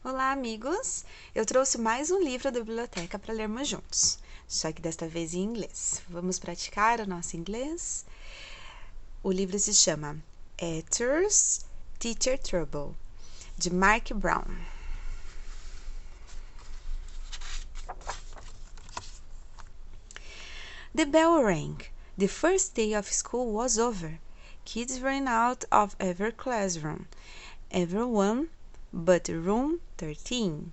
Olá, amigos! Eu trouxe mais um livro da biblioteca para lermos juntos, só que desta vez em inglês. Vamos praticar o nosso inglês? O livro se chama Arthur's Teacher Trouble, de Mark Brown. The bell rang. The first day of school was over. Kids ran out of every classroom. Everyone but room 13.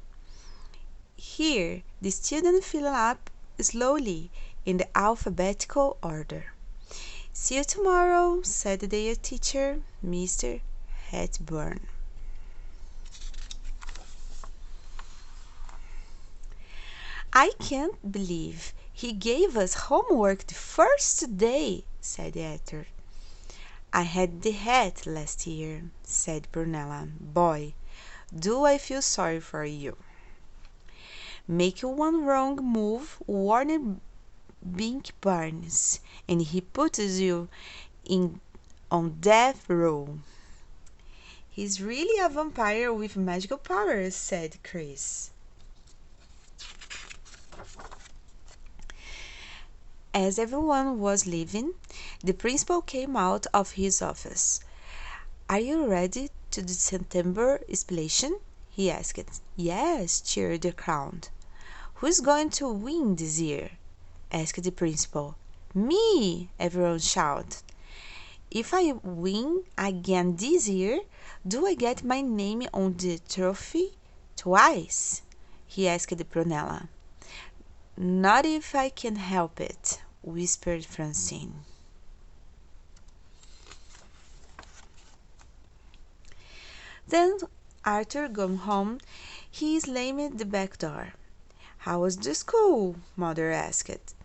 Here, the students fill up slowly in the alphabetical order. "See you tomorrow," said their teacher, Mr. Hepburn. "I can't believe he gave us homework the first day," said Arthur. "I had the hat last year," said Brunella. "Boy, do I feel sorry for you." "Make one wrong move, warning Bink Barnes, and he puts you on death row." "He's really a vampire with magical powers," said Chris. As everyone was leaving, the principal came out of his office. "Are you ready to the September explanation?" he asked. "Yes," cheered the crowd. "Who's going to win this year?" asked the principal. "Me!" everyone shouted. "If I win again this year, do I get my name on the trophy twice?" he asked Prunella. "Not if I can help it," whispered Francine. Then Arthur got home. He slammed the back door. "How was the school?" Mother asked.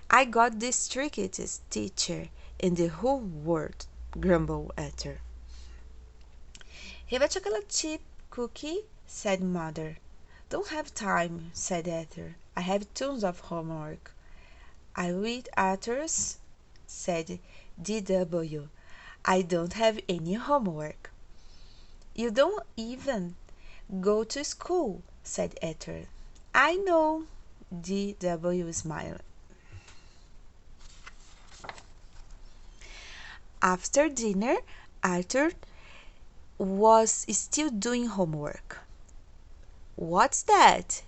"I got the strictest teacher in the whole world," grumbled Arthur. "Have a chocolate chip cookie," said Mother. "Don't have time," said Arthur. "I have tons of homework." "I read Arthur's," said D.W. "I don't have any homework." "You don't even go to school," said Arthur. "I know," D.W. smiled. After dinner, Arthur was still doing homework. "What's that?"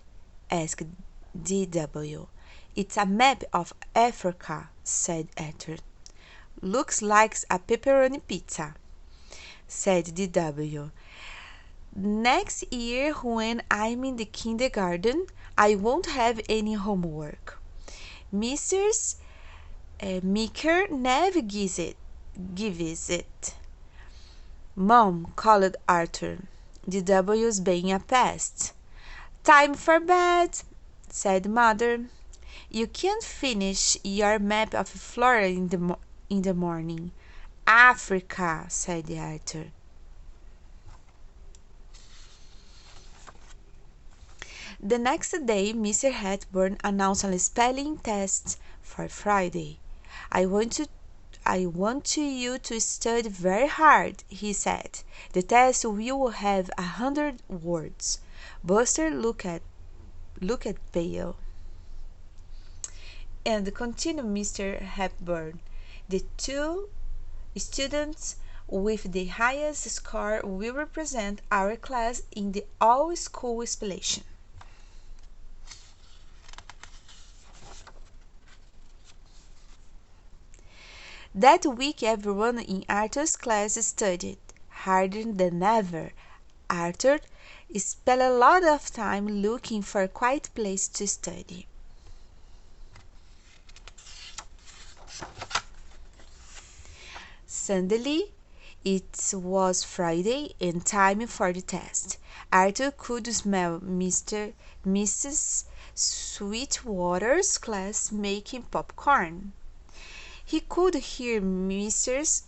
asked D.W. "It's a map of Africa," said Arthur. "Looks like a pepperoni pizza," said D.W. "Next year, when I'm in the kindergarten, I won't have any homework. Mrs. Meeker never gives it." "Mom," called Arthur. D.W.'s being a pest. "Time for bed," said Mother. "You can't finish your map of Flora in the morning." "Africa," said Arthur. The next day, Mr. Hepburn announced a spelling test for Friday. I want you to study very hard," he said. "The test will have 100 words." Buster looked pale. "And," continued Mr. Hepburn, "the two students with the highest score will represent our class in the all-school explanation." That week everyone in Arthur's class studied harder than ever. Arthur spent a lot of time looking for a quiet place to study. Suddenly, it was Friday and time for the test. Arthur could smell Mrs. Sweetwater's class making popcorn. He could hear Mrs.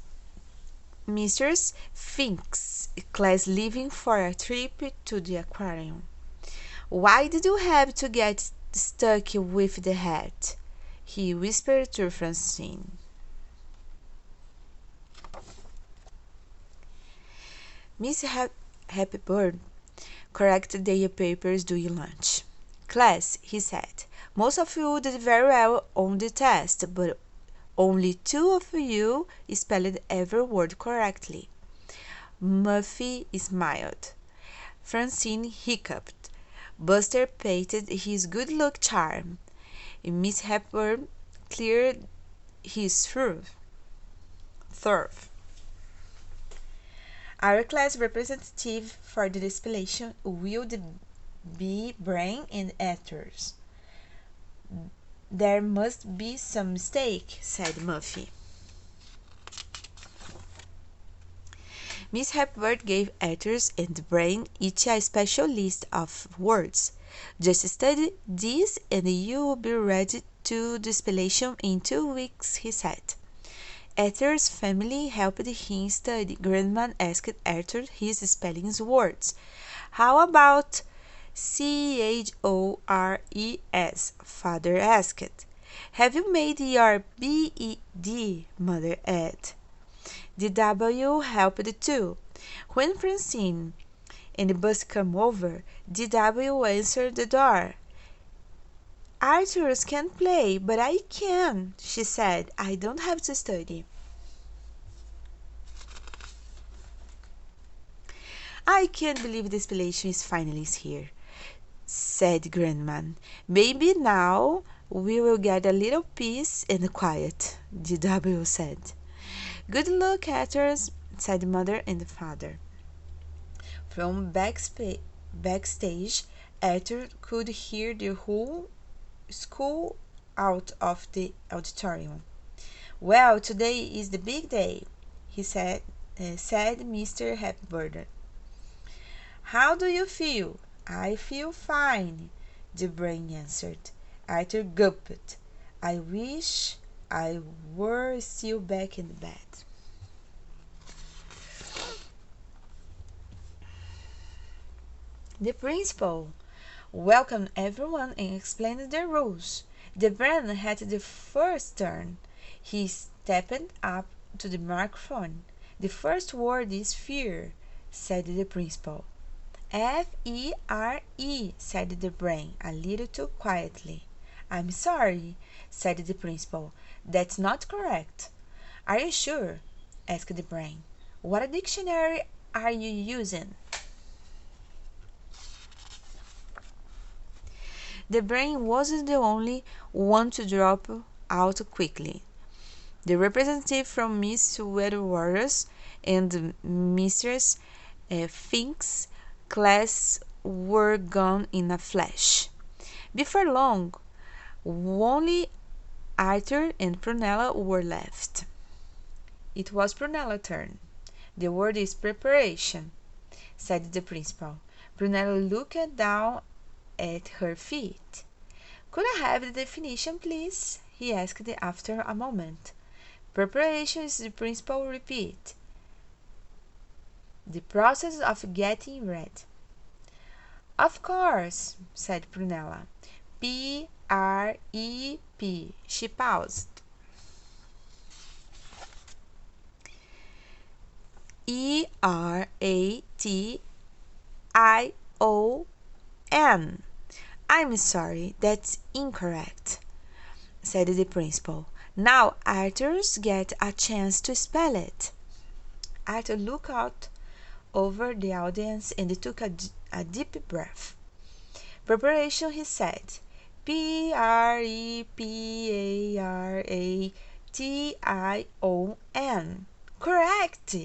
Fink's class leaving for a trip to the aquarium. "Why did you have to get stuck with the hat?" he whispered to Francine. Miss Hepburn correct their papers during lunch. Class, he said, most of you did very well on the test, but only 2 of you spelled every word correctly. Muffy smiled. Francine hiccuped. Buster painted his good luck charm. Miss Hepburn cleared his throat. Our class representative for the distillation will be Brain and Actors. There must be some mistake, said Muffy. Miss Hepburn gave Actors and Brain each a special list of words. Just study this and you will be ready to distillation in 2 weeks, he said. Arthur's family helped him study. Grandma asked Arthur his spelling words. How about Chores? Father asked. Have you made your BED? Mother added. The W helped too. When Francine and the bus came over, the W answered the door. Arthur can play, but I can, she said. I don't have to study. I can't believe this relation is finally here, said Grandma. Maybe now we will get a little peace and quiet, the W said. Good luck, Arthur, said Mother and Father. From backstage, Arthur could hear the whole school out of the auditorium. Well, today is the big day, he said Mr. Hepburn. How do you feel? I feel fine, the Brain answered. Arthur gulped. I wish I were still back in bed. The principal welcomed everyone and explained the rules. The Brain had the first turn. He stepped up to the microphone. The first word is fear, said the principal. F-E-R-E, said the Brain, a little too quietly. I'm sorry, said the principal. That's not correct. Are you sure? asked the Brain. What dictionary are you using? The Brain wasn't the only one to drop out quickly. The representative from Miss Wedwater's and Mistress Fink's class were gone in a flash. Before long, only Arthur and Prunella were left. It was Prunella's turn. The word is preparation, said the principal. Prunella looked down at her feet. Could I have the definition, please? He asked after a moment. Preparation is, the principal repeated. The process of getting ready. Of course, said Prunella. P-R-E-P. She paused. E-R-A-T-I-O-N. I'm sorry, that's incorrect, said the principal. Now Arthur's get a chance to spell it. Arthur looked out over the audience and took a deep breath. Preparation, he said. Preparation. Correct,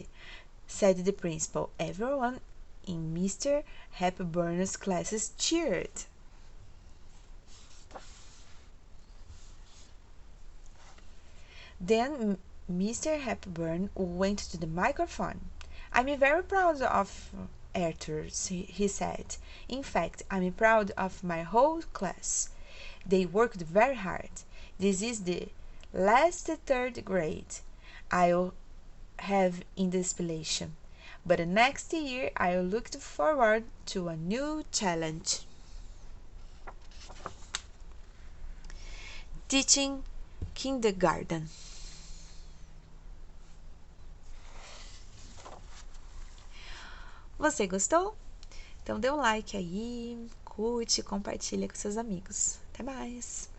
said the principal. Everyone in Mr. Hepburn's classes cheered. Then Mr. Hepburn went to the microphone. I'm very proud of Arthur, he said. In fact, I'm proud of my whole class. They worked very hard. This is the last 3rd grade I'll have in the distillation. But next year I look forward to a new challenge. Teaching kindergarten. Você gostou? Então dê um like aí, curte, compartilha com seus amigos. Até mais!